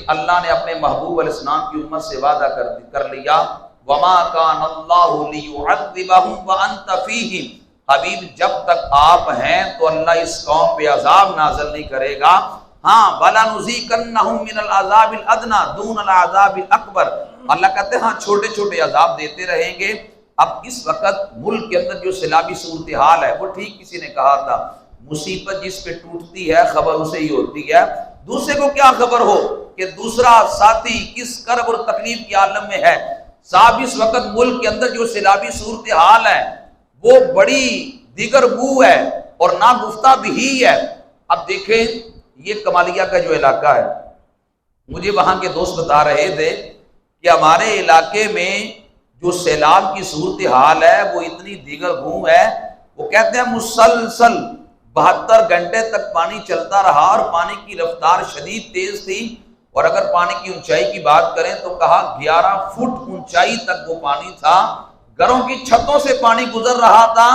अल्लाह ने अपने महबूब अलैहिस्सलाम की उम्मत से वादा कर लिया, वमा कान अल्लाहु लियुअज़्ज़िबहुम व अंत फीहिम, हबीब जब तक आप हैं तो अल्लाह इस कौम पे अजाब नाज़िल नहीं करेगा। हाँ, वला नुज़ीक़न्नहुम मिनल अज़ाबिल अदना दूनल अज़ाबिल अकबर, अल्लाह कहते हैं हाँ छोटे छोटे अजाब देते रहेंगे। अब इस वक्त मुल्क के अंदर जो सैलाबी सूरत हाल है, वो ठीक किसी ने कहा था, मुसीबत जिस पे टूटती है खबर उसे ही होती है, दूसरे को क्या खबर हो कि दूसरा साथी किस करब और तकलीफ के आलम में है। साहब इस वक्त मुल्क के अंदर जो सैलाबी सूरत हाल है वो बड़ी दिगर गू है और ना गुफ्ता भी है। अब देखें, ये कमालिया का जो इलाका है, मुझे वहां के दोस्त बता रहे थे कि हमारे इलाके में जो सैलाब की सूरत हाल है वो इतनी दिगर गू है। वो कहते हैं मुसलसल 72 घंटे तक पानी चलता रहा और पानी की रफ्तार शदीद तेज थी, और अगर पानी की ऊंचाई की बात करें तो कहा 11 फुट ऊंचाई तक वो पानी था। घरों की छतों से पानी गुजर रहा था।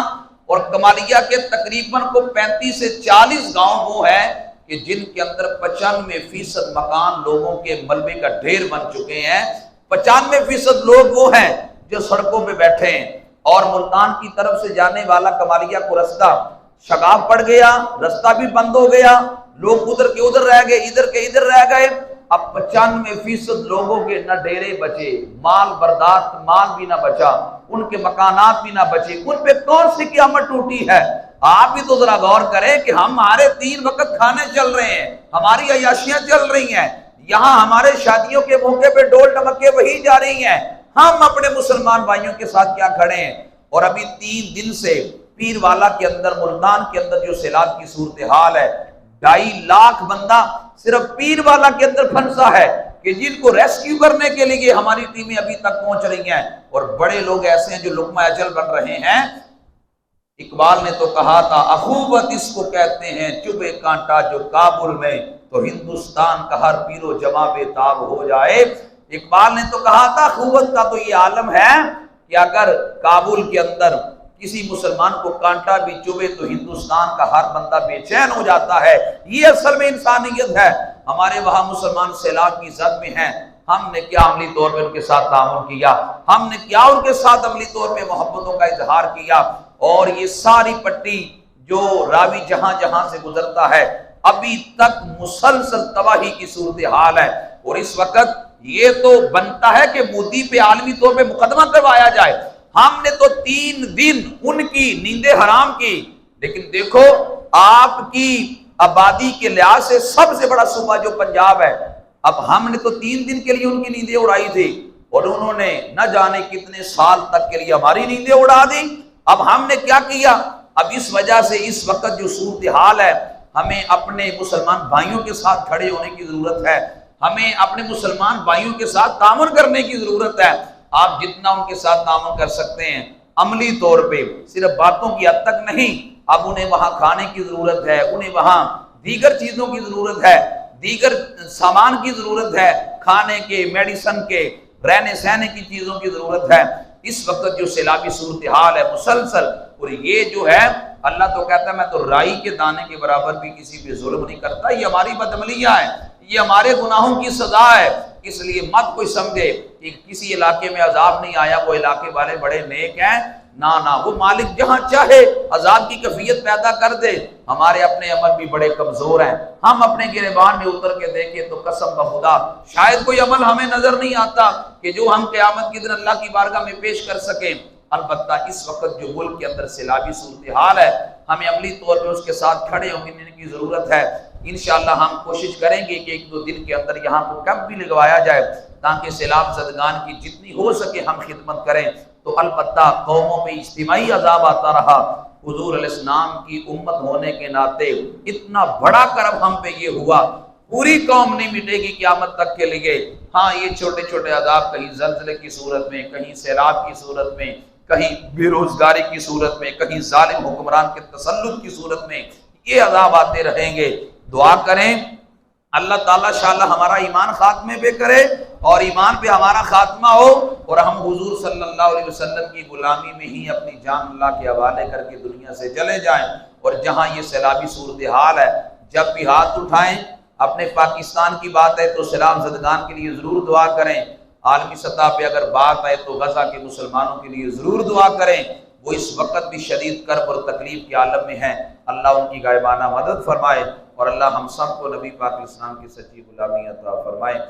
और कमालिया के तकरीबन को 35 से 40 गांव वो है कि जिनके अंदर 95% मकान लोगों के मलबे का ढेर बन चुके हैं। 95% लोग वो हैं जो सड़कों पे बैठे हैं। और मुल्तान की तरफ से जाने वाला कमालिया को रास्ता शगाफ पड़ गया, रास्ता भी बंद हो गया, लोग उधर के उधर रह गए, इधर के इधर रह गए। अब 95% लोगों के न डेरे बचे, माल बर्दाश्त माल भी ना बचा, उनके मकानात भी ना बचे। उन पे कौन सी क़यामत टूटी है? आप भी तो जरा गौर करें कि हमारे 3 वक्त खाने चल रहे हैं, हमारी अयाशियां चल रही हैं, यहाँ हमारे शादियों के मौके पे डोल टमके वही जा रही हैं। हम अपने मुसलमान भाइयों के साथ क्या खड़े हैं? और अभी 3 दिन से पीर वाला के अंदर, मुल्तान के अंदर जो सैलाब की सूरत हाल है, 2.5 लाख बंदा सिर्फ पीर वाला के अंदर फंसा है कि जिनको रेस्क्यू करने के लिए हमारी टीमें अभी तक पहुंच रही हैं। और बड़े लोग ऐसे हैं जो लुक़मा अजल बन रहे हैं। इकबाल ने तो कहा था, अखूबत इसको कहते हैं चुभे कांटा जो काबुल में, तो हिंदुस्तान का हर पीरो जमा बेताब हो जाए। इकबाल ने तो कहा था अखूबत का तो ये आलम है कि अगर काबुल के अंदर किसी मुसलमान को कांटा भी चुभे तो हिंदुस्तान का हर बंदा बेचैन हो जाता है। ये असल में इंसानियत है। हमारे वहां मुसलमान सैलाब की जद में हैं। हमने क्या अमली तौर पे उनके साथ तामुन किया? हमने क्या उनके साथ अमली तौर पे मोहब्बतों का इजहार किया? और ये सारी पट्टी जो रावी जहां जहां से गुजरता है, अभी तक मुसलसल तबाही की सूरत हाल है। और इस वक्त ये तो बनता है कि मोदी पे आलमी तौर पे मुकदमा करवाया जाए। हमने तो 3 दिन उनकी नींदें हराम की, लेकिन देखो आपकी आबादी के लिहाज से सबसे बड़ा सूबा जो पंजाब है, अब हमने तो 3 दिन के लिए उनकी नींदें उड़ाई थी और उन्होंने न जाने कितने साल तक के लिए हमारी नींदें उड़ा दी। अब हमने क्या किया? अब इस वजह से इस वक्त जो सूरत हाल है, हमें अपने मुसलमान भाइयों के साथ खड़े होने की जरूरत है। हमें अपने मुसलमान भाइयों के साथ तामुन करने की जरूरत है। आप जितना उनके साथ तामुन कर सकते हैं अमली तौर पे, सिर्फ बातों की हद तक नहीं। अब उन्हें वहां खाने की जरूरत है, उन्हें वहां दीगर चीजों की जरूरत है, दीगर सामान की जरूरत है, खाने के, मेडिसिन के, रहने सहने की चीजों की जरूरत है। इस वक्त जो सैलाबी सूरत हाल है मुसलसल, और ये जो है अल्लाह तो कहता है मैं तो राई के दाने के बराबर भी किसी पे जुल्म नहीं करता। ये हमारी बदअमलियां है, ये हमारे गुनाहों की सजा है। इसलिए मत कोई समझे कि किसी इलाके में अजाब नहीं आया, वो इलाके वाले बड़े नेक हैं। ना ना, वो मालिक जहां चाहे अजाब की कैफियत पैदा कर दे। हमारे अपने अमल भी बड़े कमजोर हैं। हम अपने गिरबान में उतर के देखें तो कसम बखुदा शायद कोई अमल हमें नजर नहीं आता कि जो हम क़यामत के दिन अल्लाह की बारगाह में पेश कर सकें। अलबत्ता इस वक्त जो मुल्क के अंदर सैलाबी सूरत हाल है, हमें अमली तौर पर उसके साथ खड़े होने की जरूरत है। इंशाअल्लाह हम कोशिश करेंगे कि 1-2 दिन के अंदर यहाँ को कैंप भी लगवाया जाए ताकि सैलाब ज़दगान की जितनी हो सके हम खिदमत करें। तो अलबत्ता कौमों में इज्तिमाई अजाब आता रहा। हुजूर अलैहिस्सलाम की उम्मत होने के नाते इतना बड़ा करम हम पे ये हुआ, पूरी कौम नहीं मिटेगी क़यामत तक के लिए। हाँ, ये छोटे छोटे अजाब कहीं ज़ल्ज़ले की सूरत में, कहीं सैलाब की सूरत में, कहीं बेरोजगारी की सूरत में, कहीं जालिम हुक्मरान के तसल्लुत की सूरत में, ये अजाब आते रहेंगे। दुआ करें अल्लाह ताला शाला हमारा ईमान खात्मे पे करे और ईमान पे हमारा खात्मा हो और हम हुजूर सल्लल्लाहु अलैहि वसल्लम की गुलामी में ही अपनी जान अल्लाह के हवाले करके दुनिया से चले जाएं। और जहां ये सैलाबी सूरत हाल है, जब भी हाथ उठाएं अपने पाकिस्तान की बात है तो सलाम ज़दगान के लिए ज़रूर दुआ करें। आलमी सतह पे अगर बात है तो गजा के मुसलमानों के लिए ज़रूर दुआ करें। वो इस वक्त भी शदीद कर्ब और तकलीफ के आलम में हैं। अल्लाह उनकी गायबाना मदद फरमाए और अल्लाह हम सब को नबी पाक इस्लाम की सच्ची गुलामी अता फरमाए।